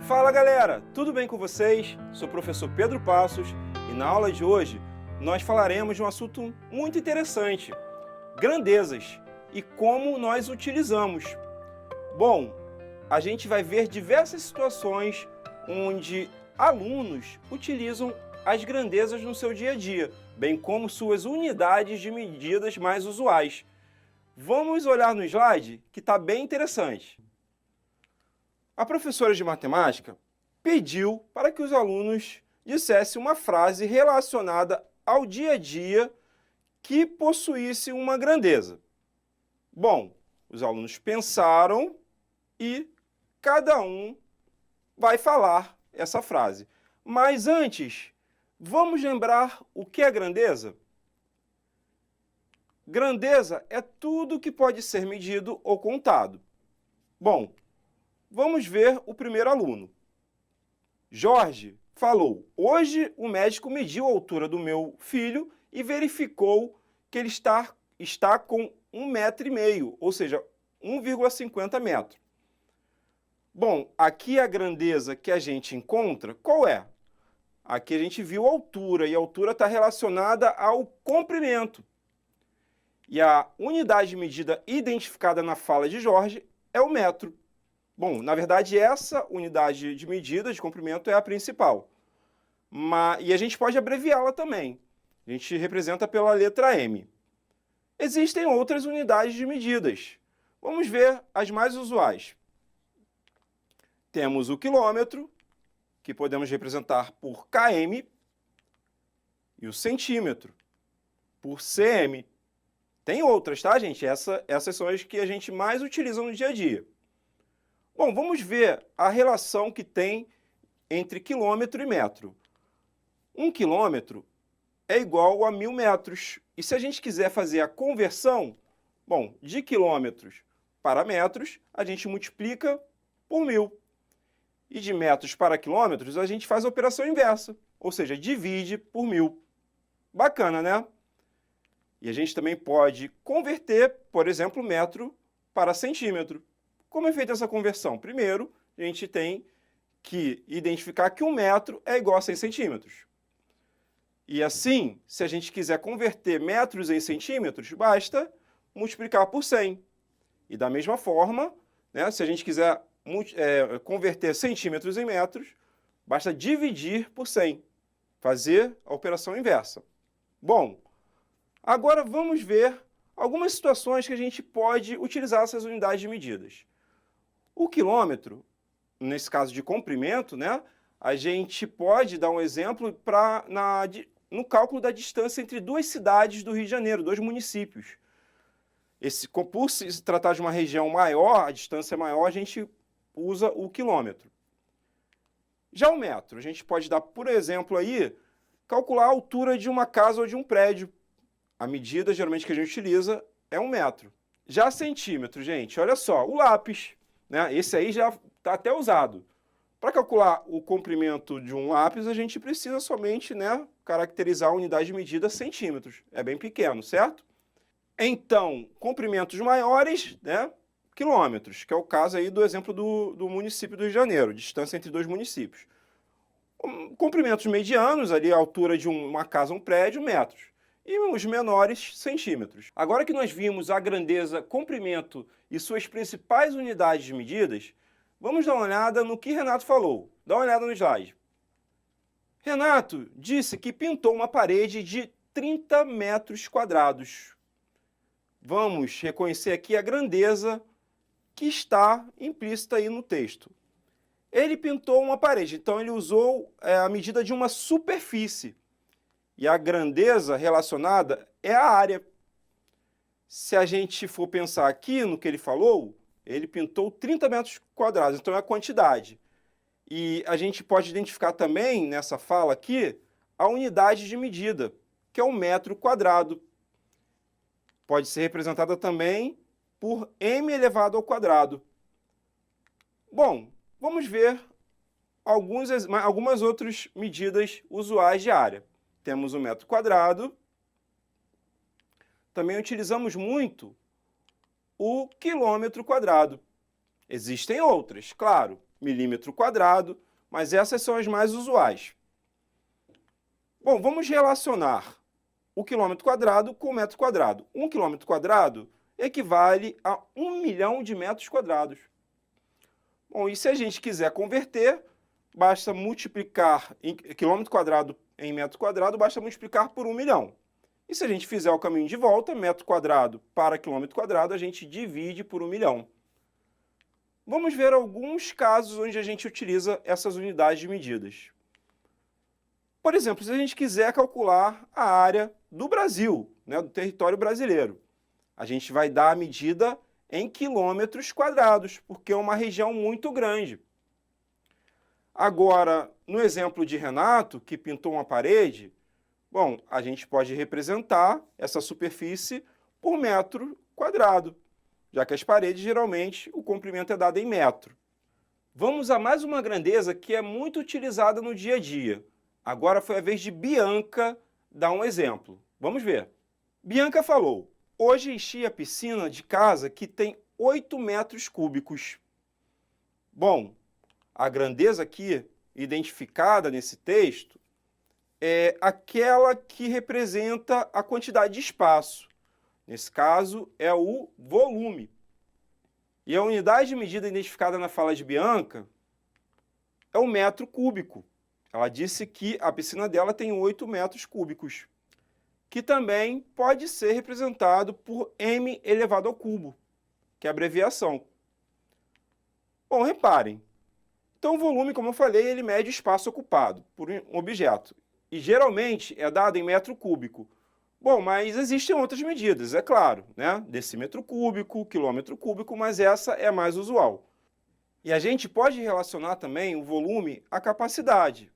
Fala galera, tudo bem com vocês? Sou o professor Pedro Passos e na aula de hoje nós falaremos de um assunto muito interessante, grandezas e como nós utilizamos. Bom, a gente vai ver diversas situações onde alunos utilizam as grandezas no seu dia a dia, bem como suas unidades de medidas mais usuais. Vamos olhar no slide que está bem interessante. A professora de matemática pediu para que os alunos dissessem uma frase relacionada ao dia a dia que possuísse uma grandeza. Bom, os alunos pensaram e cada um vai falar essa frase. Mas antes, vamos lembrar o que é grandeza? Grandeza é tudo que pode ser medido ou contado. Bom, vamos ver o primeiro aluno. Jorge falou: hoje o médico mediu a altura do meu filho e verificou que ele está com 1,5 m, ou seja, 1,50 metros. Bom, aqui a grandeza que a gente encontra, qual é? Aqui a gente viu a altura, e a altura está relacionada ao comprimento. E a unidade de medida identificada na fala de Jorge é o metro. Bom, na verdade, essa unidade de medida de comprimento é a principal. E a gente pode abreviá-la também. A gente representa pela letra M. Existem outras unidades de medidas. Vamos ver as mais usuais. Temos o quilômetro, que podemos representar por km, e o centímetro, por cm. Tem outras, tá, gente? Essas são as que a gente mais utiliza no dia a dia. Bom, vamos ver a relação que tem entre quilômetro e metro. 1 quilômetro é igual a 1.000 metros. E se a gente quiser fazer a conversão, bom, de quilômetros para metros, a gente multiplica por 1.000. E de metros para quilômetros, a gente faz a operação inversa, ou seja, divide por 1.000. Bacana, né? E a gente também pode converter, por exemplo, metro para centímetro. Como é feita essa conversão? Primeiro, a gente tem que identificar que 1 metro é igual a 100 centímetros. E assim, se a gente quiser converter metros em centímetros, basta multiplicar por 100. E da mesma forma, né, se a gente quiser converter centímetros em metros, basta dividir por 100. Fazer a operação inversa. Bom, agora vamos ver algumas situações que a gente pode utilizar essas unidades de medidas. O quilômetro, nesse caso de comprimento, né, a gente pode dar um exemplo no cálculo da distância entre duas cidades do Rio de Janeiro, dois municípios. Por se tratar de uma região maior, a distância maior, a gente usa o quilômetro. Já o metro, a gente pode dar, por exemplo, aí, calcular a altura de uma casa ou de um prédio. A medida, geralmente, que a gente utiliza é 1 metro. Já centímetro, gente, olha só, o lápis, né? Esse aí já está até usado. Para calcular o comprimento de um lápis, a gente precisa somente, né, caracterizar a unidade de medida centímetros. É bem pequeno, certo? Então, comprimentos maiores, né, quilômetros, que é o caso aí do exemplo do município do Rio de Janeiro, distância entre dois municípios. Comprimentos medianos, ali a altura de uma casa ou um prédio, metros. E os menores, centímetros. Agora que nós vimos a grandeza, comprimento e suas principais unidades de medidas, vamos dar uma olhada no que Renato falou. Dá uma olhada no slide. Renato disse que pintou uma parede de 30 metros quadrados. Vamos reconhecer aqui a grandeza que está implícita aí no texto. Ele pintou uma parede, então ele usou a medida de uma superfície. E a grandeza relacionada é a área. Se a gente for pensar aqui no que ele falou, ele pintou 30 metros quadrados, então é a quantidade. E a gente pode identificar também, nessa fala aqui, a unidade de medida, que é o metro quadrado. Pode ser representada também por m elevado ao quadrado. Bom, vamos ver algumas outras medidas usuais de área. Temos o metro quadrado. Também utilizamos muito o quilômetro quadrado. Existem outras, claro, milímetro quadrado, mas essas são as mais usuais. Bom, vamos relacionar o quilômetro quadrado com o metro quadrado. 1 quilômetro quadrado equivale a 1 milhão de metros quadrados. Bom, e se a gente quiser converter, basta multiplicar em quilômetro quadrado em metro quadrado, basta multiplicar por 1 milhão. E se a gente fizer o caminho de volta, metro quadrado para quilômetro quadrado, a gente divide por 1 milhão. Vamos ver alguns casos onde a gente utiliza essas unidades de medidas. Por exemplo, se a gente quiser calcular a área do Brasil, né, do território brasileiro, a gente vai dar a medida em quilômetros quadrados, porque é uma região muito grande. Agora, no exemplo de Renato, que pintou uma parede, bom, a gente pode representar essa superfície por metro quadrado, já que as paredes, geralmente, o comprimento é dado em metro. Vamos a mais uma grandeza que é muito utilizada no dia a dia. Agora foi a vez de Bianca dar um exemplo. Vamos ver. Bianca falou: hoje enchi a piscina de casa que tem 8 metros cúbicos. Bom, a grandeza aqui identificada nesse texto é aquela que representa a quantidade de espaço. Nesse caso, é o volume. E a unidade de medida identificada na fala de Bianca é o metro cúbico. Ela disse que a piscina dela tem 8 metros cúbicos, que também pode ser representado por m elevado ao cubo, que é a abreviação. Bom, reparem. Então, o volume, como eu falei, ele mede o espaço ocupado por um objeto. E, geralmente, é dado em metro cúbico. Bom, mas existem outras medidas, é claro, né? Decímetro cúbico, quilômetro cúbico, mas essa é a mais usual. E a gente pode relacionar também o volume à capacidade.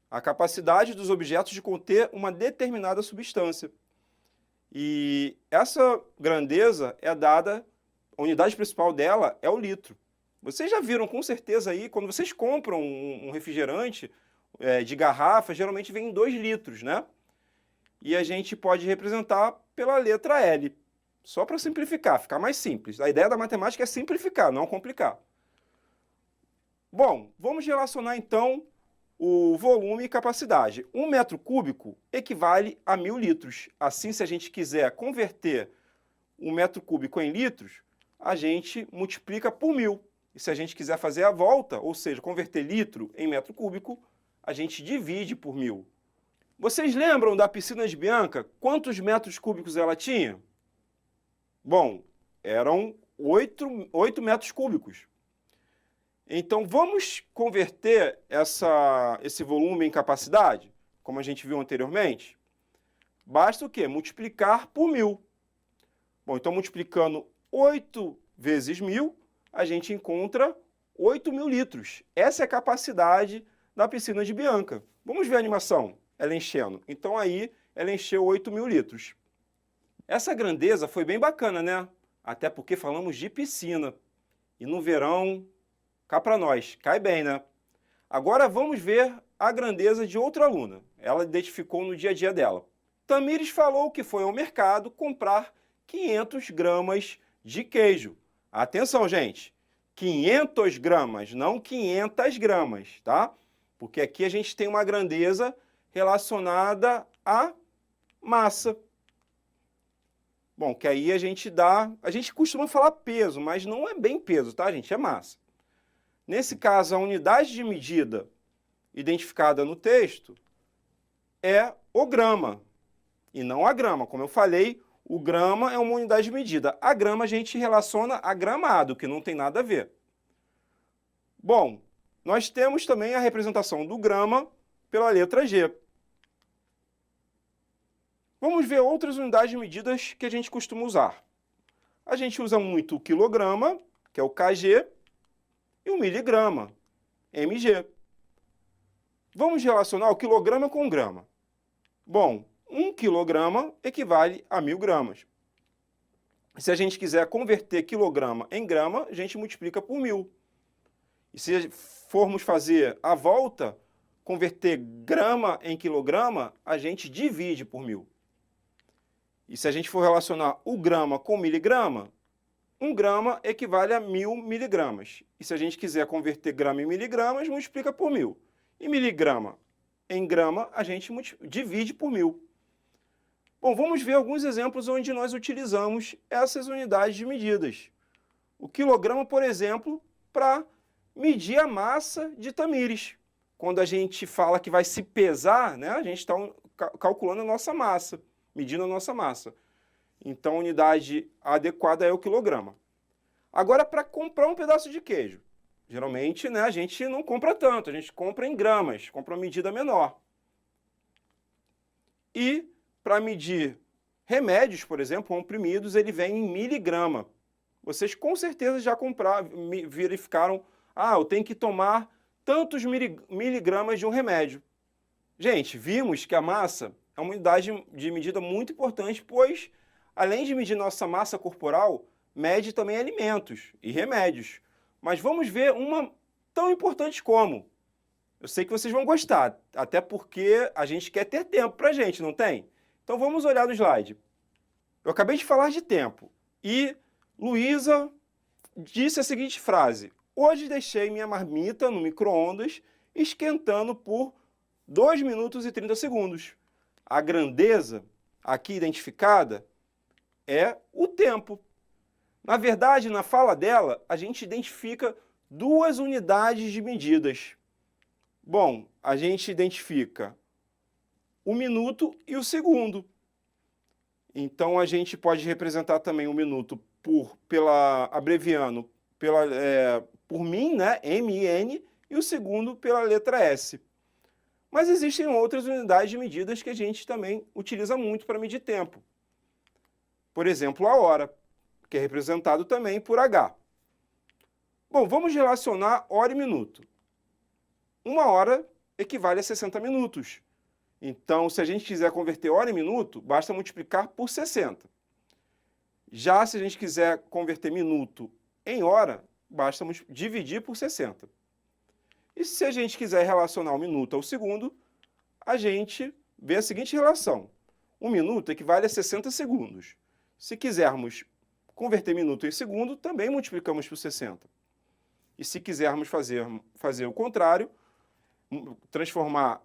A capacidade dos objetos de conter uma determinada substância. E essa grandeza é dada, a unidade principal dela é o litro. Vocês já viram com certeza aí, quando vocês compram um refrigerante de garrafa, geralmente vem em 2 litros, né? E a gente pode representar pela letra L, só para simplificar, ficar mais simples. A ideia da matemática é simplificar, não complicar. Bom, vamos relacionar então o volume e capacidade. 1 metro cúbico equivale a 1.000 litros. Assim, se a gente quiser converter 1 metro cúbico em litros, a gente multiplica por 1.000. E se a gente quiser fazer a volta, ou seja, converter litro em metro cúbico, a gente divide por 1.000. Vocês lembram da piscina de Bianca? Quantos metros cúbicos ela tinha? Bom, eram 8 metros cúbicos. Então, vamos converter esse volume em capacidade, como a gente viu anteriormente? Basta o quê? Multiplicar por 1.000. Bom, então, multiplicando 8 vezes 1.000, a gente encontra 8.000 litros. Essa é a capacidade da piscina de Bianca. Vamos ver a animação, ela enchendo. Então, aí, ela encheu 8.000 litros. Essa grandeza foi bem bacana, né? Até porque falamos de piscina. E no verão, cá para nós, cai bem, né? Agora vamos ver a grandeza de outra aluna. Ela identificou no dia a dia dela. Tamires falou que foi ao mercado comprar 500 gramas de queijo. Atenção, gente! 500 gramas, não 500 gramas, tá? Porque aqui a gente tem uma grandeza relacionada à massa. Bom, que aí a gente costuma falar peso, mas não é bem peso, tá, gente? É massa. Nesse caso, a unidade de medida identificada no texto é o grama, e não a grama. Como eu falei, o grama é uma unidade de medida. A grama a gente relaciona a gramado, que não tem nada a ver. Bom, nós temos também a representação do grama pela letra G. Vamos ver outras unidades de medidas que a gente costuma usar. A gente usa muito o quilograma, que é o kg, e o miligrama, mg. Vamos relacionar o quilograma com o grama. Bom, 1 quilograma equivale a 1.000 gramas. Se a gente quiser converter quilograma em grama, a gente multiplica por 1.000. E se formos fazer a volta, converter grama em quilograma, a gente divide por 1.000. E se a gente for relacionar o grama com o miligrama, 1 grama equivale a 1.000 miligramas. E se a gente quiser converter grama em miligramas, multiplica por 1.000. E miligrama em grama, a gente divide por 1.000. Bom, vamos ver alguns exemplos onde nós utilizamos essas unidades de medidas. O quilograma, por exemplo, para medir a massa de tamires. Quando a gente fala que vai se pesar, né, a gente está calculando a nossa massa, medindo a nossa massa. Então, a unidade adequada é o quilograma. Agora, para comprar um pedaço de queijo, geralmente, né, a gente não compra tanto, a gente compra em gramas, compra uma medida menor. E para medir remédios, por exemplo, comprimidos, ele vem em miligrama. Vocês com certeza já verificaram, eu tenho que tomar tantos miligramas de um remédio. Gente, vimos que a massa é uma unidade de medida muito importante, pois, além de medir nossa massa corporal, mede também alimentos e remédios. Mas vamos ver uma tão importante como. Eu sei que vocês vão gostar, até porque a gente quer ter tempo para a gente, não tem? Então vamos olhar no slide. Eu acabei de falar de tempo e Luísa disse a seguinte frase: hoje deixei minha marmita no micro-ondas esquentando por 2 minutos e 30 segundos. A grandeza aqui identificada é o tempo. Na verdade, na fala dela, a gente identifica 2 unidades de medidas. Bom, a gente identifica o minuto e o segundo. Então, a gente pode representar também o minuto abreviando por min, né, M-I-N, e o segundo pela letra S. Mas existem outras unidades de medidas que a gente também utiliza muito para medir tempo. Por exemplo, a hora, que é representado também por H. Bom, vamos relacionar hora e minuto. 1 hora equivale a 60 minutos. Então, se a gente quiser converter hora em minuto, basta multiplicar por 60. Já se a gente quiser converter minuto em hora, basta dividir por 60. E se a gente quiser relacionar o minuto ao segundo, a gente vê a seguinte relação. 1 minuto equivale a 60 segundos. Se quisermos converter minuto em segundo, também multiplicamos por 60. E se quisermos fazer o contrário, transformar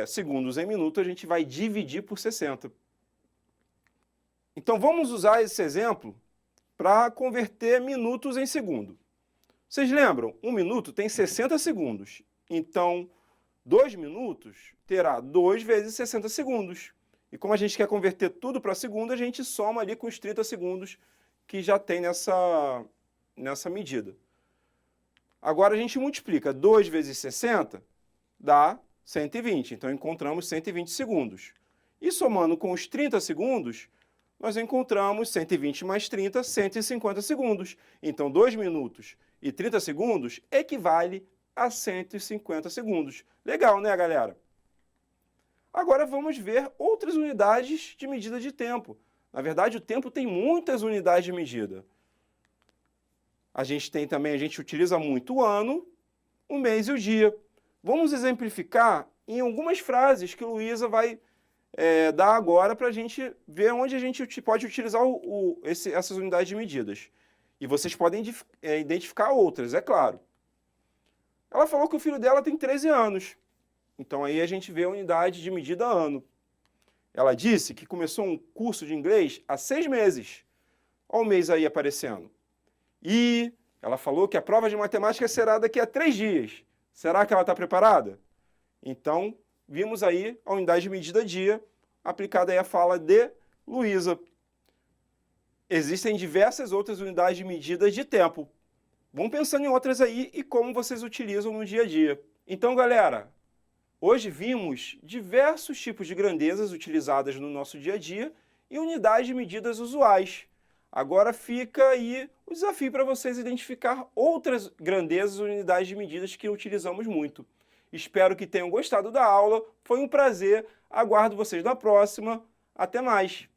segundos em minutos, a gente vai dividir por 60. Então, vamos usar esse exemplo para converter minutos em segundo. Vocês lembram? 1 minuto tem 60 segundos. Então, 2 minutos terá 2 vezes 60 segundos. E como a gente quer converter tudo para segundo, a gente soma ali com os 30 segundos que já tem nessa medida. Agora, a gente multiplica 2 vezes 60, dá 120. Então, encontramos 120 segundos. E somando com os 30 segundos, nós encontramos 120 mais 30, 150 segundos. Então, 2 minutos e 30 segundos equivale a 150 segundos. Legal, né, galera? Agora vamos ver outras unidades de medida de tempo. Na verdade, o tempo tem muitas unidades de medida. A gente utiliza muito o ano, o mês e o dia. Vamos exemplificar em algumas frases que Luísa vai dar agora para a gente ver onde a gente pode utilizar essas unidades de medidas. E vocês podem identificar outras, é claro. Ela falou que o filho dela tem 13 anos. Então aí a gente vê a unidade de medida ano. Ela disse que começou um curso de inglês há 6 meses. Olha o mês aí aparecendo. E ela falou que a prova de matemática será daqui a 3 dias. Será que ela está preparada? Então, vimos aí a unidade de medida dia, aplicada aí à fala de Luísa. Existem diversas outras unidades de medida de tempo. Vão pensando em outras aí e como vocês utilizam no dia a dia. Então, galera, hoje vimos diversos tipos de grandezas utilizadas no nosso dia a dia e unidades de medidas usuais. Agora fica aí o desafio para vocês identificar outras grandezas e unidades de medidas que utilizamos muito. Espero que tenham gostado da aula, foi um prazer, aguardo vocês na próxima, até mais!